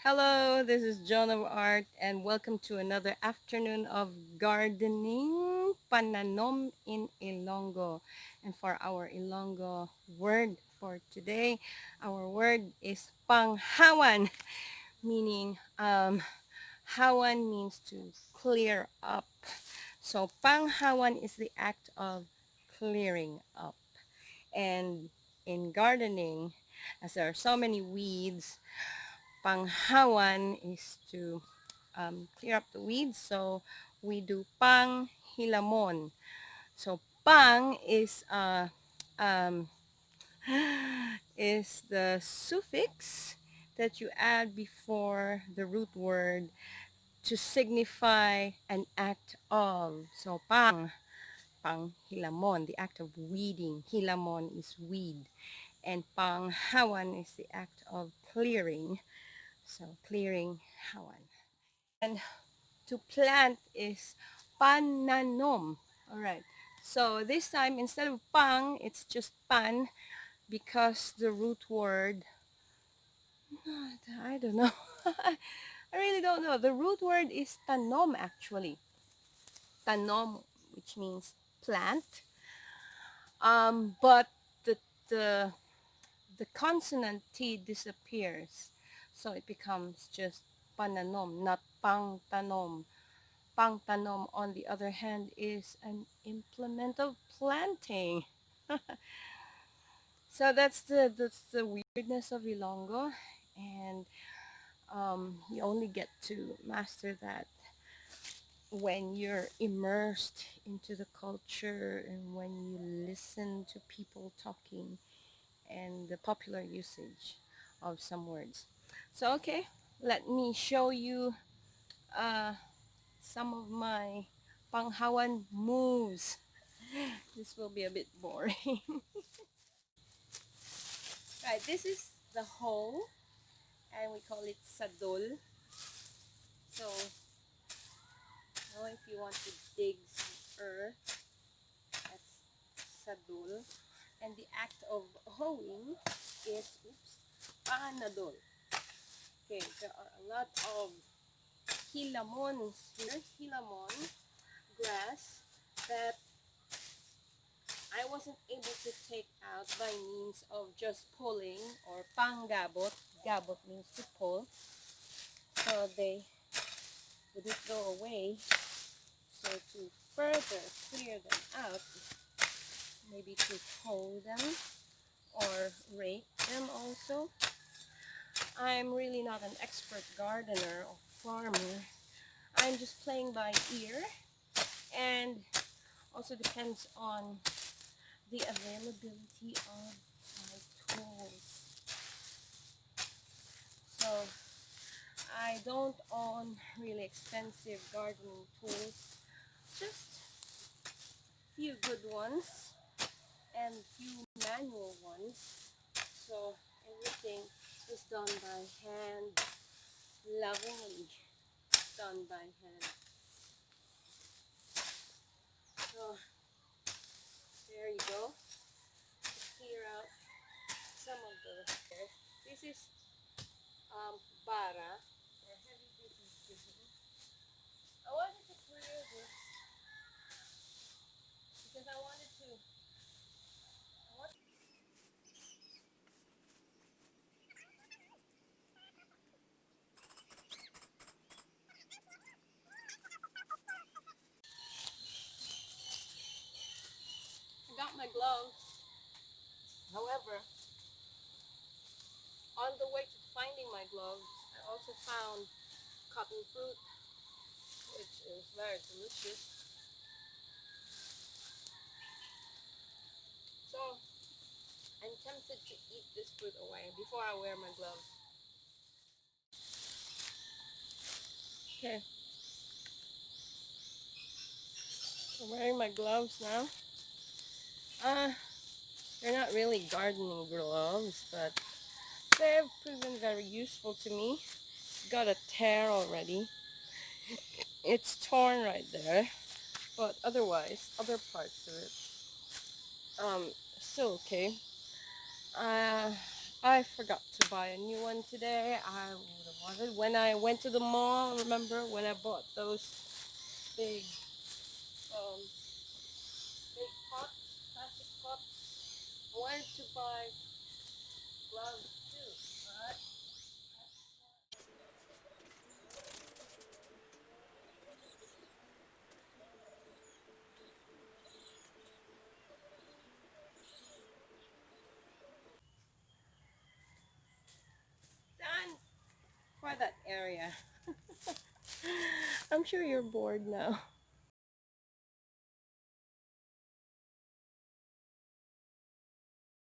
Hello, this is John of Art, and welcome to another afternoon of gardening pananom in Ilonggo. And for our Ilonggo word for today, our word is panghawan, meaning hawan means to clear up. So panghawan is the act of clearing up. And in gardening, as there are so many weeds, panghawan is to clear up the weeds. So we do panghilamon. So pang um, is the suffix that you add before the root word to signify an act of. So panghilamon, the act of weeding. Hilamon is weed. And panghawan is the act of clearing. So clearing hawan. And to plant is pananom. All right. So this time instead of pang, it's just pan because the root word, I don't know. I really don't know. The root word is tanom actually. Tanom, which means plant. But the the the consonant T disappears. So it becomes just pananom, not pangtanom. Pangtanom, on the other hand, is an implement of planting. So that's the weirdness of Ilonggo, and you only get to master that when you're immersed into the culture and when you listen to people talking and the popular usage of some words. So okay, let me show you uh, some of my Panghawan moves. This will be a bit boring. Right, this is the hole and we call it sadol. So now if you want to dig some earth, that's sadol. And the act of hoeing is panadol. Okay, there are a lot of hilamons here, hilamon grass that I wasn't able to take out by means of just pulling or panggabot. Gabot means to pull. So they wouldn't go away. So to further clear them out, maybe to hoe them or rake them also. I'm really not an expert gardener or farmer. I'm just playing by ear, and also depends on the availability of my tools. So I don't own really expensive gardening tools, just few good ones and few manual ones. So everything is done by hand, lovingly done by hand. So there you go. Clear out some of the hair. This is bara or heavy duty cleaning. I wanted to clear this because I wanted to. I got my gloves. However, on the way to finding my gloves, I also found cotton fruit, which is very delicious. So I'm tempted to eat this fruit away before I wear my gloves. Okay, I'm wearing my gloves now. They're not really gardening gloves, but they've proven very useful to me. Got a tear already. It's torn right there, but otherwise, other parts of it, still okay. Uh, I forgot to buy a new one today. I would have When I went to the mall, remember when I bought those big, um, big pots, plastic pots? I wanted to buy gloves too, but done for that area. I'm sure you're bored now.